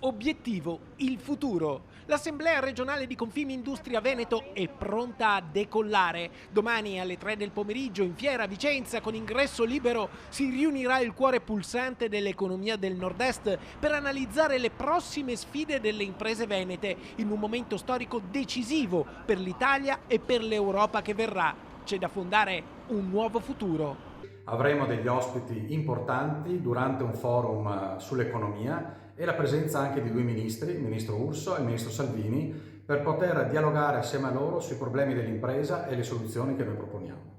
Obiettivo: il futuro. L'Assemblea regionale di Confimindustria Veneto è pronta a decollare. Domani alle 3 del pomeriggio in fiera a Vicenza, con ingresso libero, si riunirà il cuore pulsante dell'economia del Nord-Est per analizzare le prossime sfide delle imprese venete in un momento storico decisivo per l'Italia e per l'Europa che verrà. C'è da fondare un nuovo futuro. Avremo degli ospiti importanti durante un forum sull'economia e la presenza anche di due ministri, il ministro Urso e il ministro Salvini, per poter dialogare assieme a loro sui problemi dell'impresa e le soluzioni che noi proponiamo.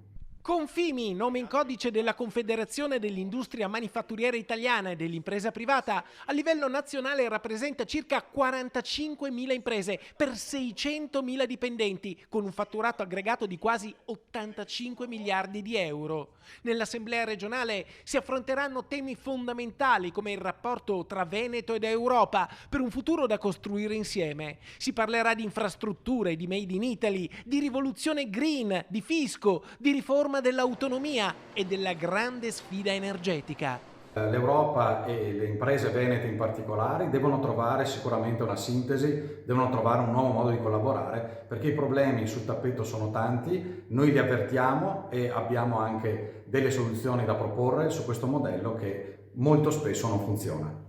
Confimi, nome in codice della Confederazione dell'Industria Manifatturiera Italiana e dell'impresa privata, a livello nazionale rappresenta circa 45.000 imprese per 600.000 dipendenti, con un fatturato aggregato di quasi 85 miliardi di euro. Nell'Assemblea regionale si affronteranno temi fondamentali come il rapporto tra Veneto ed Europa per un futuro da costruire insieme. Si parlerà di infrastrutture, di Made in Italy, di rivoluzione green, di fisco, di riforma dell'autonomia e della grande sfida energetica. L'Europa e le imprese venete in particolare devono trovare sicuramente una sintesi, devono trovare un nuovo modo di collaborare, perché i problemi sul tappeto sono tanti, noi li avvertiamo e abbiamo anche delle soluzioni da proporre su questo modello che molto spesso non funziona.